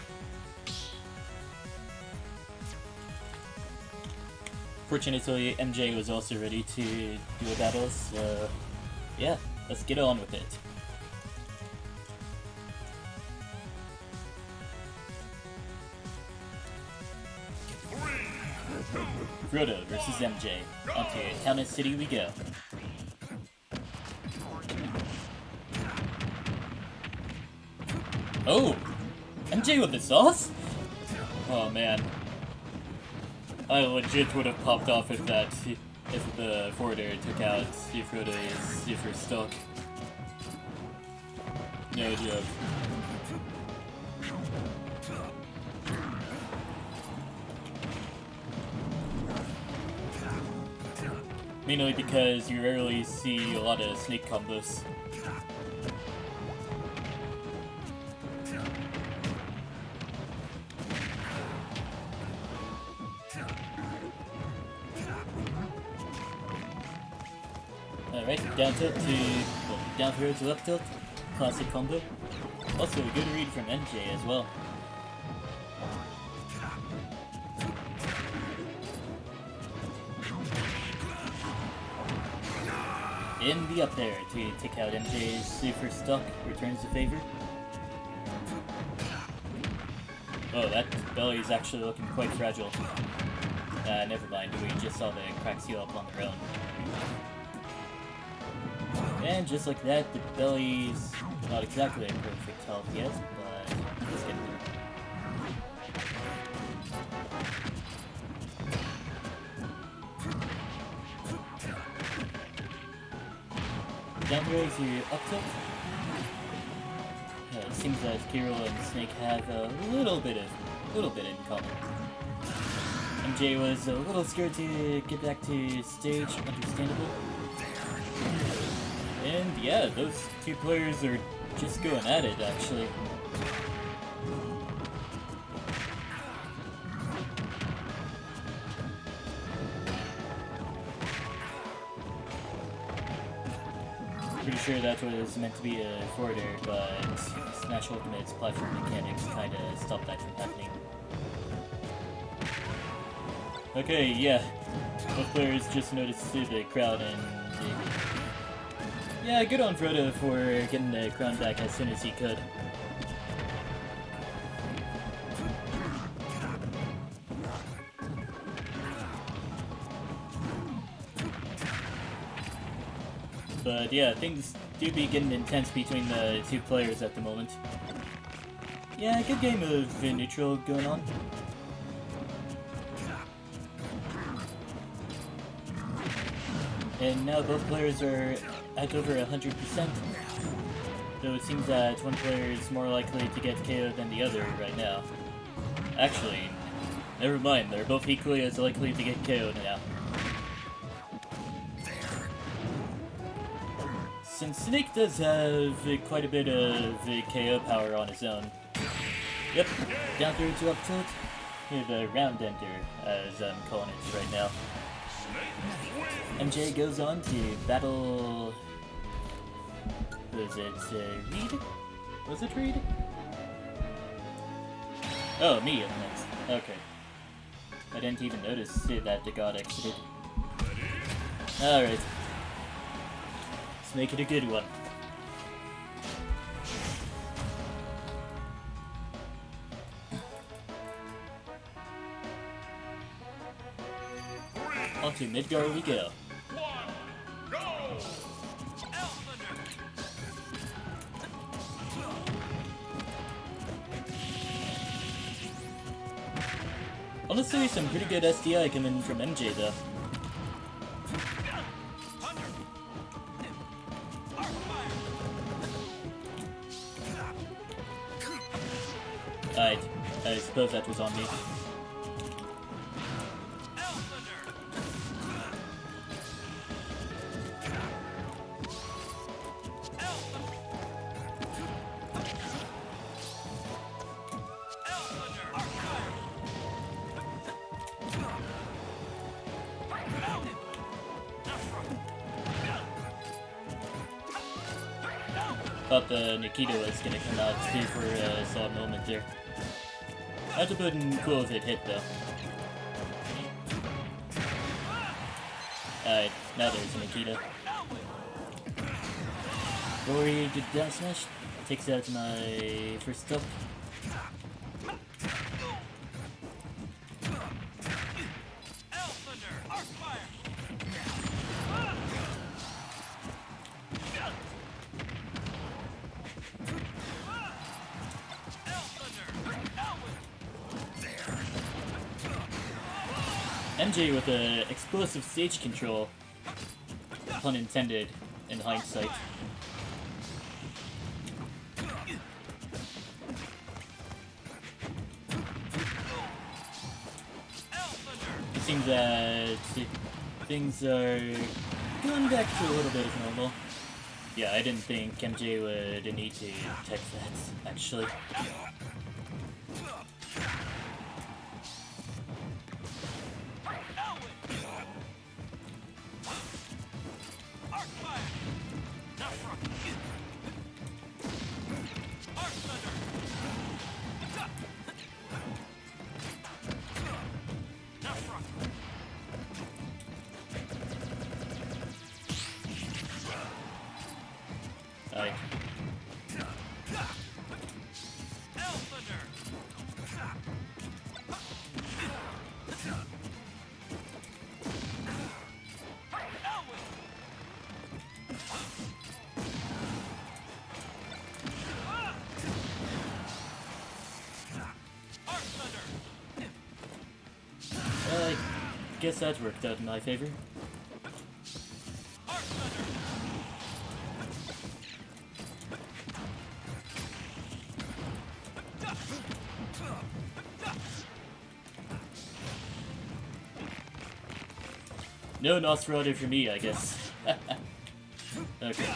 Fortunately, MJ was also ready to do a battle, so yeah, let's get on with it. Frodo versus MJ. Onto Town and City we go. Oh! MJ with the sauce? Oh man. I legit would have popped off if the forward air took out Frodo's first stock. No joke. Mainly because you rarely see a lot of snake combos. Alright, down tilt to, well, down throw to up tilt. Classic combo. Also a good read from MJ as well. In the up there to take out MJ's super stock, returns the favor. Oh, that belly's actually looking quite fragile. Never mind, we just saw the cracks heal up on their own. And just like that, the belly's not exactly a perfect health yet, but it's getting there. Down throw to up tilt. It seems that Kirill and Snake have a little bit in common. MJ was a little scared to get back to stage, understandable. And yeah, those two players are just going at it, actually. Pretty sure that was meant to be a forward air, but Smash Ultimate's platform mechanics kinda stopped that from happening. Okay, yeah. Both players just noticed the crowd and... yeah, good on Frodo for getting the crown back as soon as he could. But yeah, things do be getting intense between the two players at the moment. Yeah, good game of neutral going on. And now both players are at over 100%. Though it seems that one player is more likely to get KO'd than the other right now. Actually, never mind, they're both equally as likely to get KO'd now. Since Snake does have quite a bit of KO power on his own. Yep, down through to up tilt. The round ender, as I'm calling it right now. MJ goes on to battle... was it Reed? Was it Reed? Oh, me up next. Okay. I didn't even notice that the god exited. Alright. Let's make it a good one. On to Midgar we go. Honestly, some pretty good SDI coming from MJ though. I suppose that was on me. Thought the Nikita was gonna come out too for a solid moment there. I have to put in cool if it hit though. Alright, now there's a Nikita. Rory did down smash. Takes out my first stop. MJ with a explosive stage control, pun intended, in hindsight. It seems that things are going back to a little bit of normal. Yeah, I didn't think MJ would need to tech that, actually. Alright. I guess that worked out in my favor. No Nosferatu for me, I guess. Okay.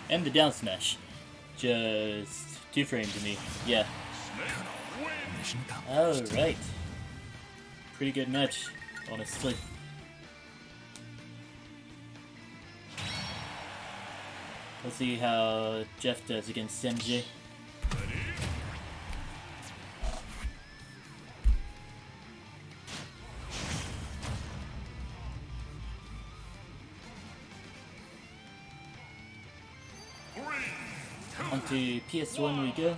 And the down smash. Just 2 frames to me. Yeah. Alright. Pretty good match, honestly. Let's see how Jeff does against MJ. Onto PS1 we go.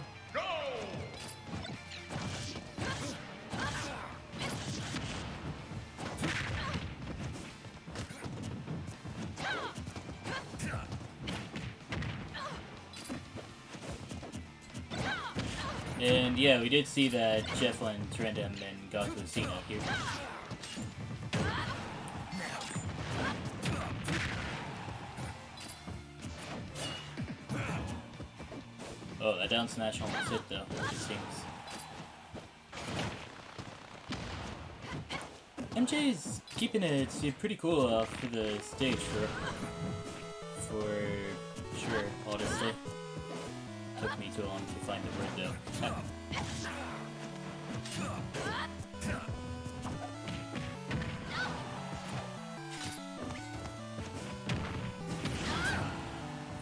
And yeah, we did see that Jeff went random and got to Cena here. Oh, that down smash almost hit though, it seems. MJ's keeping it pretty cool off the stage for sure, honestly. Took me too long to find the word though.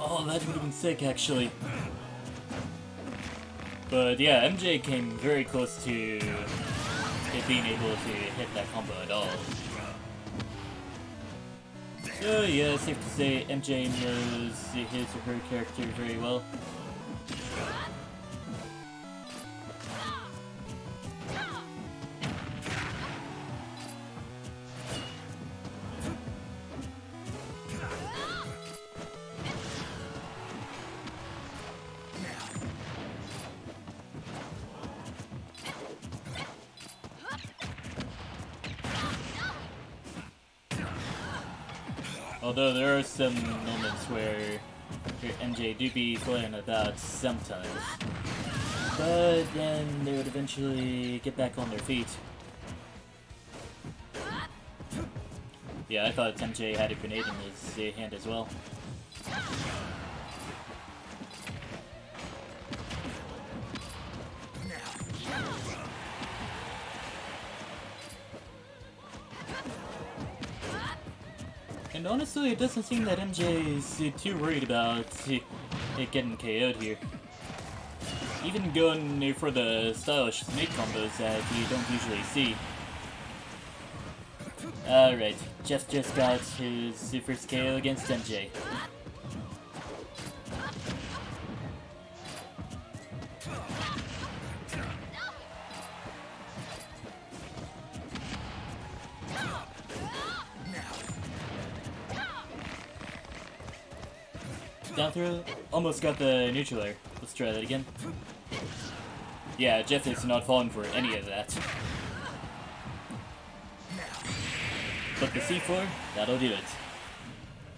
Oh, that would have been sick actually. But yeah, MJ came very close to it being able to hit that combo at all. So yeah, safe to say MJ knows his or her character very well. Although there are some moments where MJ do be flying about sometimes. But then they would eventually get back on their feet. Yeah, I thought MJ had a grenade in his hand as well. And honestly, it doesn't seem that MJ is too worried about it getting KO'd here. Even going for the stylish snake combos that you don't usually see. Alright, Jeff just got his first KO against MJ. Down throw, almost got the neutral air. Let's try that again. Yeah, Jeff is not falling for any of that. But the C4, that'll do it.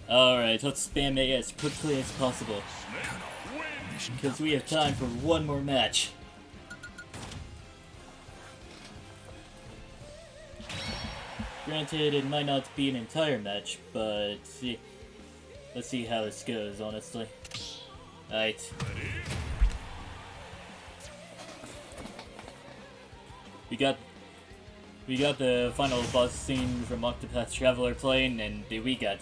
Alright, let's spam A as quickly as possible. Because we have time for one more match. Granted, it might not be an entire match, but let's see how this goes, honestly. Alright. we got the final boss scene from Octopath Traveler playing, and we got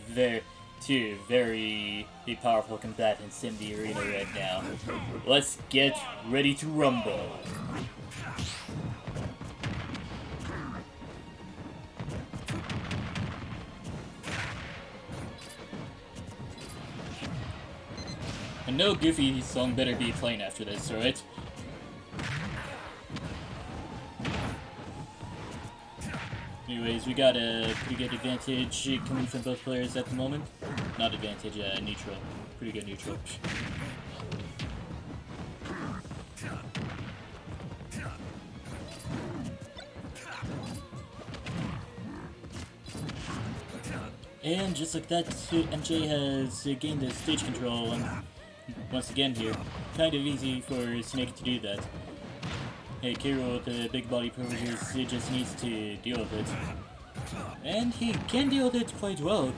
two very powerful combatants in the arena right now. Let's get ready to rumble. And no Goofy song better be playing after this, right? Anyways, we got a pretty good advantage coming from both players at the moment. Not advantage, neutral. Pretty good neutral. And just like that, MJ has gained the stage control, and once again here, kind of easy for Snake to do that. Hey, Kiro with the big body privileges, he just needs to deal with it. And he can deal with it quite well,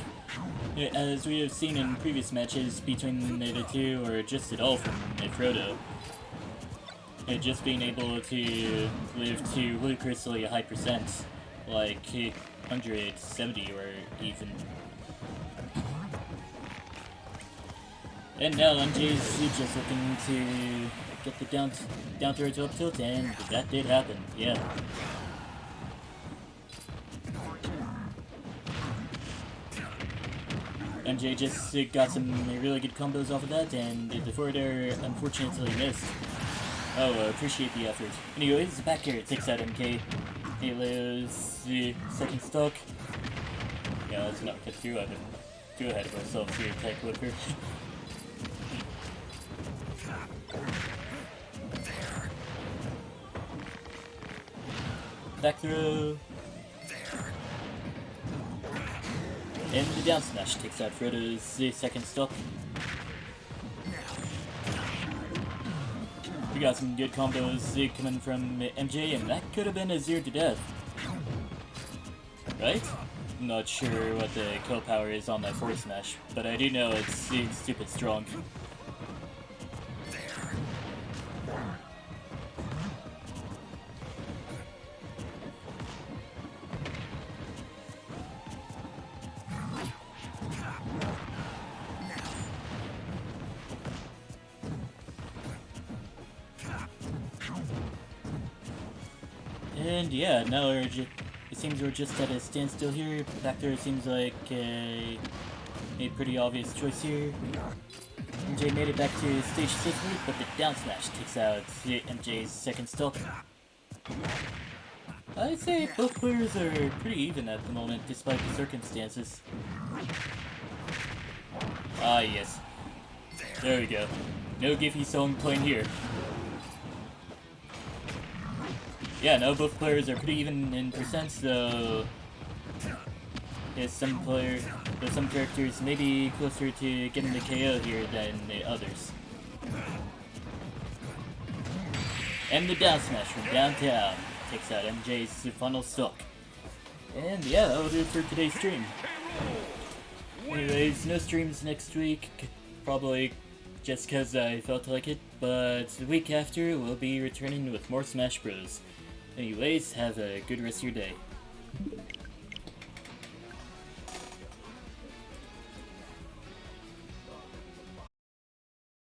as we have seen in previous matches between the two, or just at all from Frodo. Just being able to live to ludicrously high percent, like 170 or even. And now MJ's just looking to get the down throw to up tilt, and that did happen, yeah. MJ just got some really good combos off of that, and the forward air unfortunately missed. Oh, appreciate the effort. Anyways, back here, it takes out MK. Halo's second stock. Yeah, let's not get too ahead of ourselves here, Tech Whipper. Back throw. And the down smash takes out Frodo's second stock. We got some good combos coming from MJ, and that could have been a 0 to death. Right? I'm not sure what the kill power is on that forward smash, but I do know it's stupid strong. And yeah, now it seems we're just at a standstill here. Back there seems like a pretty obvious choice here. MJ made it back to stage safely, but the down smash takes out MJ's second stock. I'd say both players are pretty even at the moment, despite the circumstances. Ah yes, there we go. No Giphy song playing here. Yeah, no, both players are pretty even in percent, so some characters may be closer to getting the KO here than the others. And the down smash from downtown takes out MJ's final stock. And yeah, that'll do it for today's stream. Anyways, no streams next week, probably just because I felt like it, but the week after we'll be returning with more Smash Bros. Anyways, have a good rest of your day.